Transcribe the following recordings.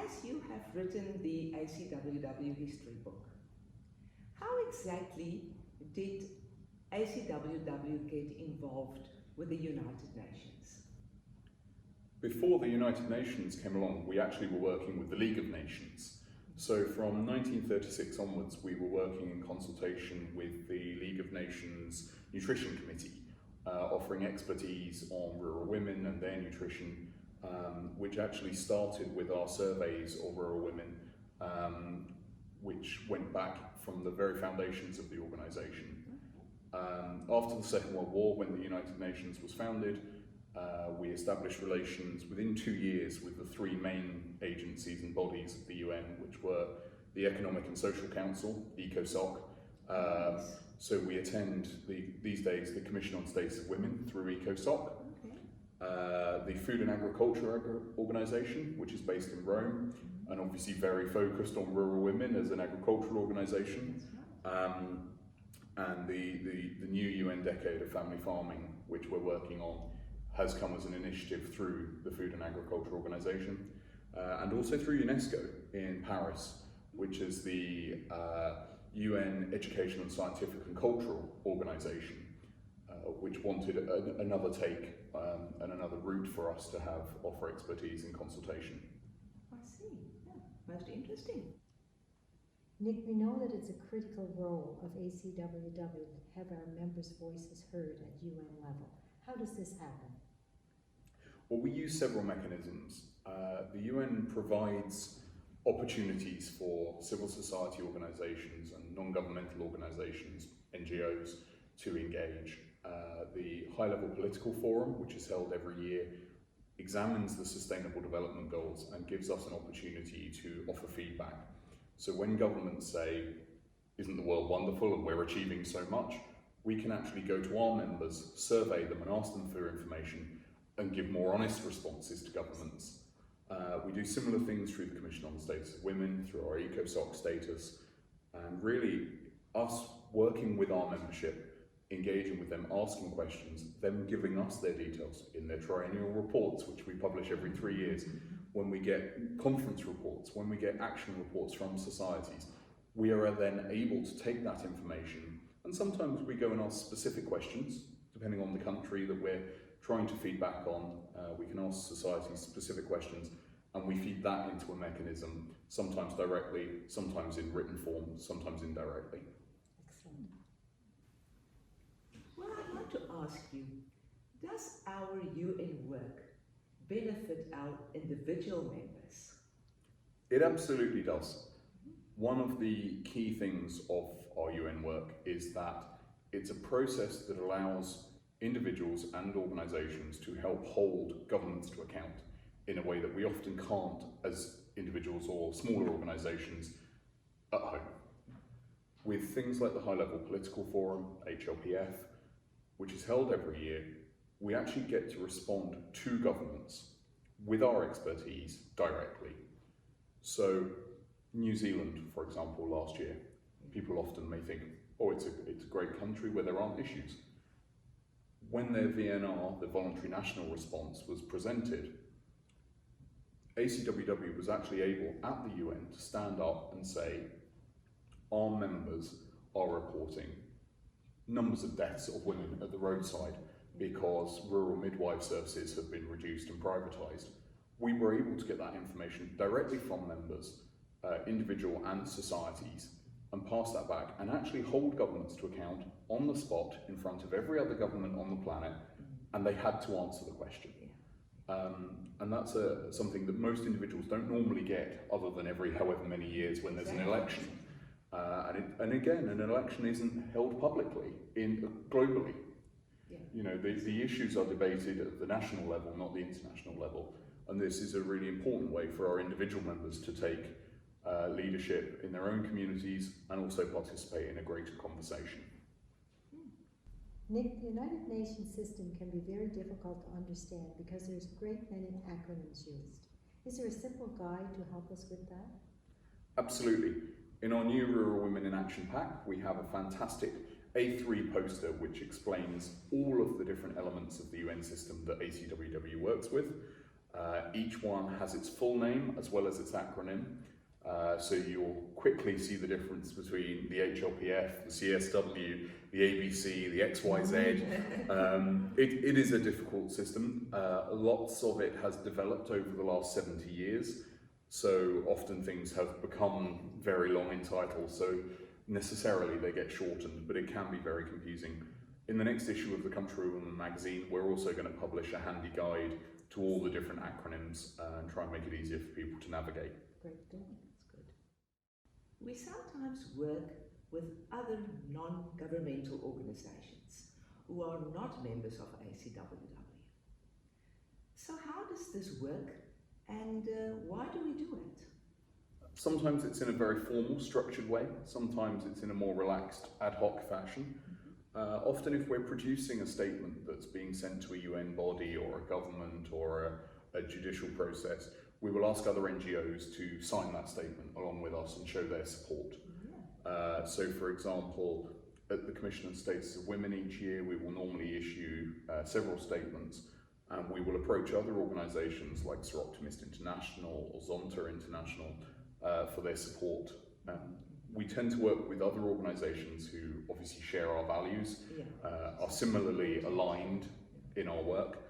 as you have written the ACWW history book, how exactly did ACWW get involved with the United Nations? Before the United Nations came along, we actually were working with the League of Nations. So from 1936 onwards, we were working in consultation with the League of Nations Nutrition Committee, offering expertise on rural women and their nutrition, which actually started with our surveys of rural women, which went back from the very foundations of the organisation. After the Second World War, when the United Nations was founded, we established relations within 2 years with the three main agencies and bodies of the UN, which were the Economic and Social Council, ECOSOC. So we attend, these days, the Commission on Status of Women through ECOSOC. The Food and Agriculture Organisation, which is based in Rome, and obviously very focused on rural women as an agricultural organisation. And the new UN Decade of Family Farming, which we're working on, has come as an initiative through the Food and Agriculture Organisation, and also through UNESCO in Paris, which is the UN Educational and Scientific and Cultural Organisation, which wanted another take and another route for us to offer expertise and consultation. I see, yeah, most interesting. Nick, we know that it's a critical role of ACWW to have our members' voices heard at UN level. How does this happen? Well, we use several mechanisms. The UN provides opportunities for civil society organisations and non-governmental organisations, NGOs, to engage. The High-Level Political Forum, which is held every year, examines the Sustainable Development Goals and gives us an opportunity to offer feedback. So when governments say, isn't the world wonderful and we're achieving so much, we can actually go to our members, survey them and ask them for information and give more honest responses to governments. We do similar things through the Commission on the Status of Women, through our ECOSOC status, and really us working with our membership, engaging with them, asking questions, them giving us their details in their triennial reports, which we publish every 3 years, when we get conference reports, when we get action reports from societies, we are then able to take that information, and sometimes we go and ask specific questions, depending on the country that we're trying to feed back on. We can ask societies specific questions, and we feed that into a mechanism, sometimes directly, sometimes in written form, sometimes indirectly. Excellent. Well, I'd like to ask you, does our UN work benefit our individual members? It absolutely does. One of the key things of our UN work is that it's a process that allows individuals and organisations to help hold governments to account in a way that we often can't as individuals or smaller organisations at home. With things like the High-Level Political Forum, HLPF, which is held every year, we actually get to respond to governments with our expertise directly. So New Zealand, for example, last year, people often may think, oh, it's a great country where there aren't issues. When their VNR, the Voluntary National Response, was presented, ACWW was actually able, at the UN, to stand up and say, our members are reporting numbers of deaths of women at the roadside because rural midwife services have been reduced and privatised. We were able to get that information directly from members, individual and societies, and pass that back and actually hold governments to account on the spot in front of every other government on the planet, and they had to answer the question. And that's something that most individuals don't normally get, other than every however many years when there's an election. And again, an election isn't held publicly, globally. Yeah. You know, the issues are debated at the national level, not the international level. And this is a really important way for our individual members to take leadership in their own communities and also participate in a greater conversation. Nick, the United Nations system can be very difficult to understand because there's a great many acronyms used. Is there a simple guide to help us with that? Absolutely. In our new Rural Women in Action pack, we have a fantastic A3 poster which explains all of the different elements of the UN system that ACWW works with. Each one has its full name as well as its acronym. So you'll quickly see the difference between the HLPF, the CSW, the ABC, the XYZ. It is a difficult system. Lots of it has developed over the last 70 years. So often things have become very long in title, so necessarily they get shortened, but it can be very confusing. In the next issue of the Country Woman magazine, we're also going to publish a handy guide to all the different acronyms and try and make it easier for people to navigate. Great. That's good. We sometimes work with other non-governmental organizations who are not members of ACWW. So how does this work, and why do we do it? Sometimes it's in a very formal, structured way. Sometimes it's in a more relaxed, ad hoc fashion. Often if we're producing a statement that's being sent to a UN body or a government or a judicial process, we will ask other NGOs to sign that statement along with us and show their support. So for example, at the Commission on Status of Women each year, we will normally issue several statements, and we will approach other organisations like Sir Optimist International or Zonta International for their support. We tend to work with other organisations who obviously share our values, are similarly aligned in our work.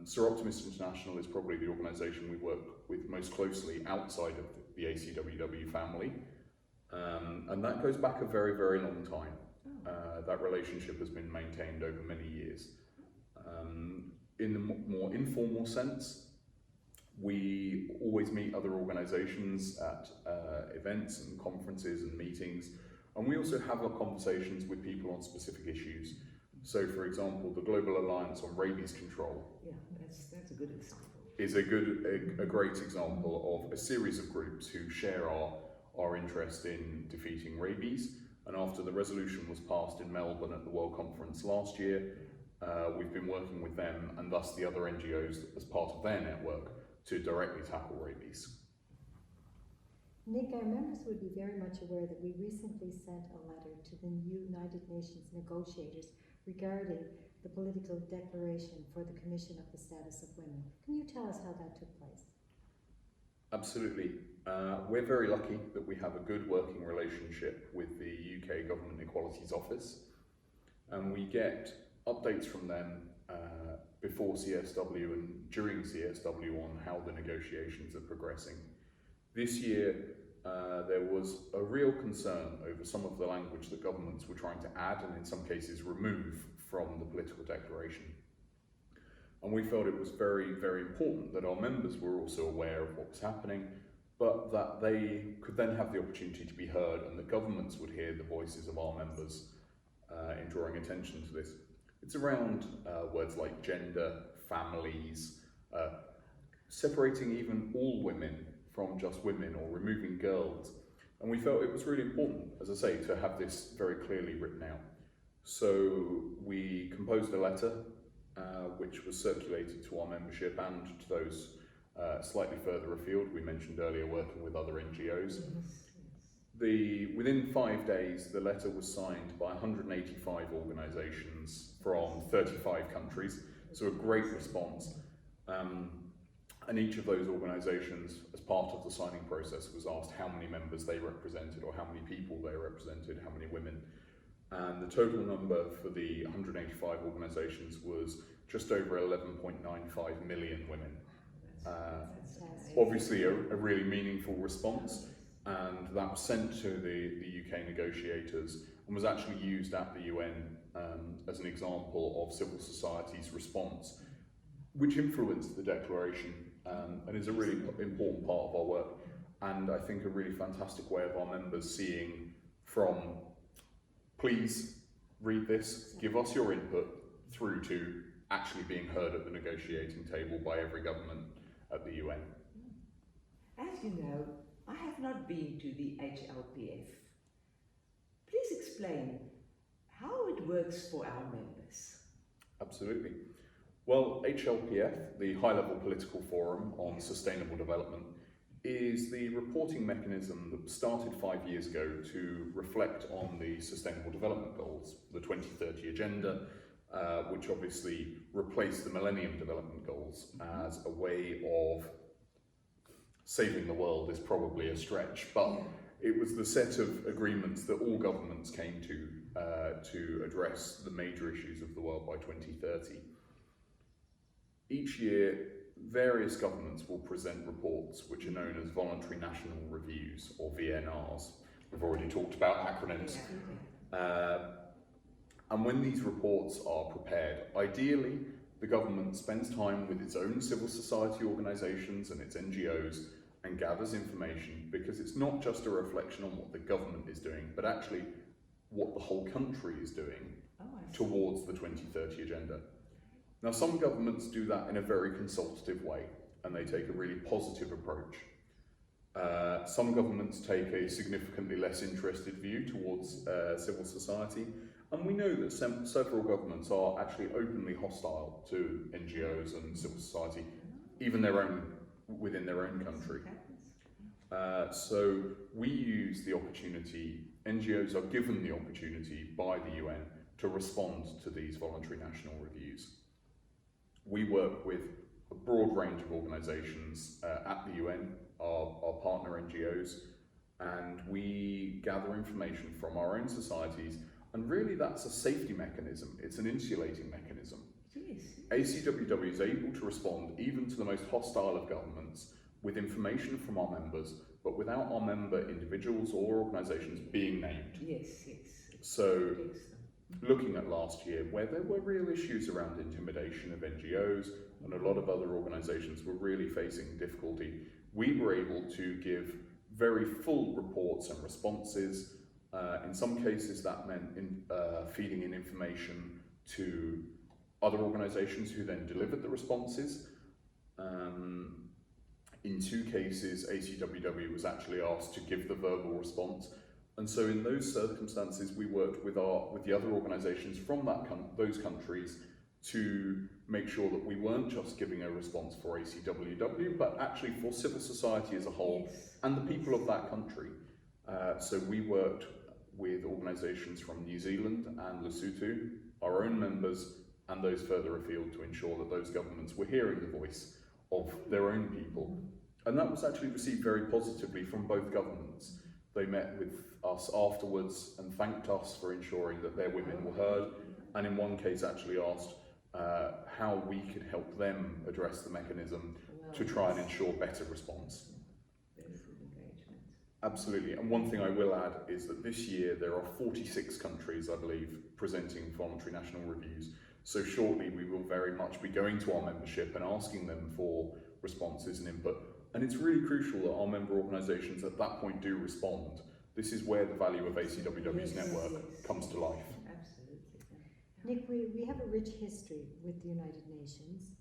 Sir Optimist International is probably the organisation we work with most closely outside of the ACWW family, and that goes back a very, very long time. That relationship has been maintained over many years. In the more informal sense, we always meet other organisations at events and conferences and meetings, and we also have our conversations with people on specific issues. So, for example, the Global Alliance on Rabies Control that's a good example. Is a great example of a series of groups who share our interest in defeating rabies. And after the resolution was passed in Melbourne at the World Conference last year, we've been working with them and thus the other NGOs as part of their network to directly tackle rabies. Nick, our members would be very much aware that we recently sent a letter to the United Nations negotiators regarding the political declaration for the Commission of the Status of Women. Can you tell us how that took place? Absolutely. We're very lucky that we have a good working relationship with the UK Government Equalities Office, and we get updates from them before CSW and during CSW on how the negotiations are progressing. This year there was a real concern over some of the language that governments were trying to add and in some cases remove from the political declaration. And we felt it was very, very important that our members were also aware of what was happening, but that they could then have the opportunity to be heard and that governments would hear the voices of our members in drawing attention to this. It's around words like gender, families, separating even all women from just women or removing girls. And we felt it was really important, as I say, to have this very clearly written out. So we composed a letter which was circulated to our membership and to those slightly further afield. We mentioned earlier working with other NGOs. Within 5 days, the letter was signed by 185 organisations from 35 countries, so a great response. And each of those organisations, as part of the signing process, was asked how many members they represented or how many people they represented, how many women. And the total number for the 185 organisations was just over 11.95 million women. Obviously a really meaningful response, and that was sent to the UK negotiators and was actually used at the UN as an example of civil society's response, which influenced the declaration and is a really important part of our work, and I think a really fantastic way of our members seeing from please read this, give us your input, through to actually being heard at the negotiating table by every government at the UN. As you know, I have not been to the HLPF. Please explain how it works for our members. Absolutely. Well, HLPF, the High-Level Political Forum on Sustainable Development, is the reporting mechanism that started 5 years ago to reflect on the Sustainable Development Goals, the 2030 Agenda, which obviously replaced the Millennium Development Goals as a way of saving the world is probably a stretch, but it was the set of agreements that all governments came to address the major issues of the world by 2030. Each year, various governments will present reports which are known as Voluntary National Reviews, or VNRs. We've already talked about acronyms. And when these reports are prepared, ideally, the government spends time with its own civil society organisations and its NGOs and gathers information, because it's not just a reflection on what the government is doing, but actually what the whole country is doing towards the 2030 agenda. Now, some governments do that in a very consultative way, and they take a really positive approach. Some governments take a significantly less interested view towards civil society, and we know that several governments are actually openly hostile to NGOs and civil society, even within their own country. So we use the opportunity, NGOs are given the opportunity by the UN to respond to these voluntary national reviews. We work with a broad range of organisations at the UN, our partner NGOs, and we gather information from our own societies, and really that's a safety mechanism, it's an insulating mechanism. Yes. ACWW is able to respond even to the most hostile of governments with information from our members, but without our member individuals or organisations being named. Yes, yes. So, looking at last year, where there were real issues around intimidation of NGOs, and a lot of other organisations were really facing difficulty, we were able to give very full reports and responses. In some cases that meant feeding in information to other organisations who then delivered the responses. In 2 cases, ACWW was actually asked to give the verbal response. And so in those circumstances, we worked with the other organisations from those countries to make sure that we weren't just giving a response for ACWW, but actually for civil society as a whole, and the people of that country. So we worked with organisations from New Zealand and Lesotho, our own members, and those further afield, to ensure that those governments were hearing the voice of their own people. And that was actually received very positively from both governments. They met with us afterwards and thanked us for ensuring that their women were heard, and in one case actually asked how we could help them address the mechanism to try and ensure better response. Absolutely, and one thing I will add is that this year there are 46 countries, I believe, presenting voluntary national reviews. So shortly we will very much be going to our membership and asking them for responses and input. And it's really crucial that our member organisations at that point do respond. This is where the value of ACWW's network comes to life. Absolutely. Nick, we have a rich history with the United Nations,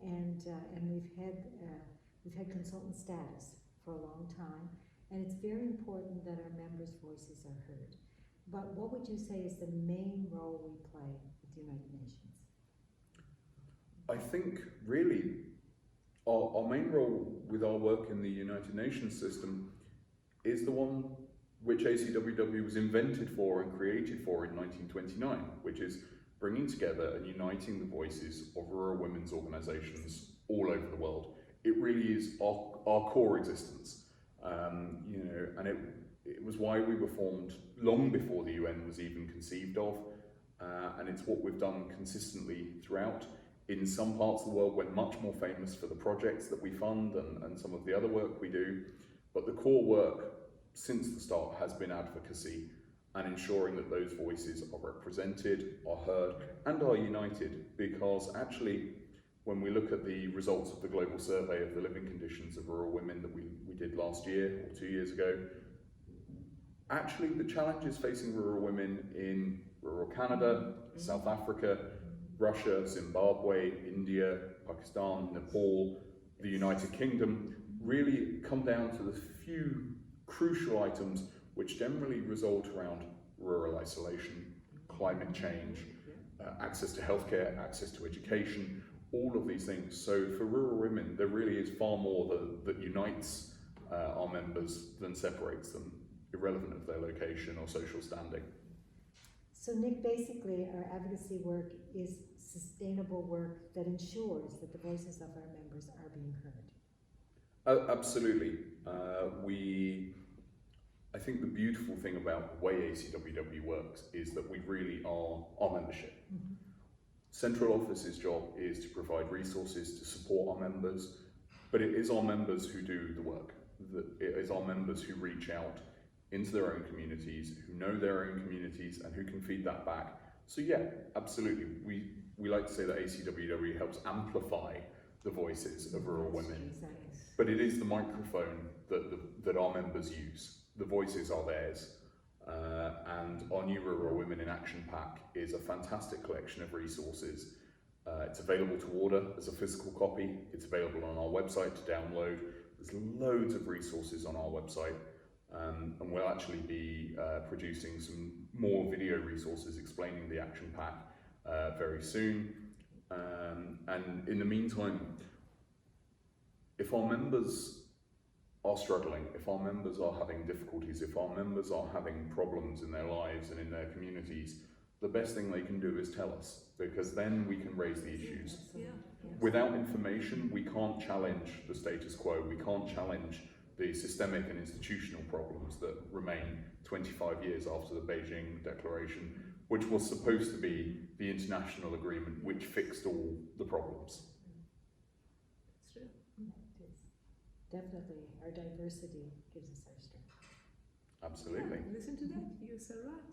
and we've had consultant status for a long time, and it's very important that our members' voices are heard. But what would you say is the main role we play with the United Nations? I think really our main role with our work in the United Nations system is the one which ACWW was invented for and created for in 1929, which is bringing together and uniting the voices of rural women's organisations all over the world. It really is our core existence, and it was why we were formed long before the UN was even conceived of, and it's what we've done consistently throughout. In some parts of the world, we're much more famous for the projects that we fund and some of the other work we do, but the core work since the start has been advocacy and ensuring that those voices are represented, are heard, and are united, because actually, when we look at the results of the global survey of the living conditions of rural women that we did last year or 2 years ago, actually the challenges facing rural women in rural Canada, South Africa, Russia, Zimbabwe, India, Pakistan, Nepal, the United Kingdom really come down to the few crucial items which generally result around rural isolation, climate change, access to healthcare, access to education, all of these things. So for rural women, there really is far more that unites our members than separates them, irrelevant of their location or social standing. So Nick, basically our advocacy work is sustainable work that ensures that the voices of our members are being heard. Absolutely. I think the beautiful thing about the way ACWW works is that we really are our membership. Mm-hmm. Central Office's job is to provide resources to support our members, but it is our members who do the work. It is our members who reach out into their own communities, who know their own communities, and who can feed that back. So yeah, absolutely. We like to say that ACWW helps amplify the voices of rural women, but it is the microphone that our members use. The voices are theirs, and our new Rural Women in Action Pack is a fantastic collection of resources. It's available to order as a physical copy. It's available on our website to download. There's loads of resources on our website, and we'll actually be producing some more video resources explaining the Action Pack very soon. And in the meantime, if our members are struggling, if our members are having difficulties, if our members are having problems in their lives and in their communities, the best thing they can do is tell us, because then we can raise the issues. Yeah. Without information, we can't challenge the status quo, we can't challenge the systemic and institutional problems that remain 25 years after the Beijing Declaration, which was supposed to be the international agreement which fixed all the problems. It's true. It is. Definitely, our diversity gives us our strength. Absolutely. Yeah, listen to that. You're so right.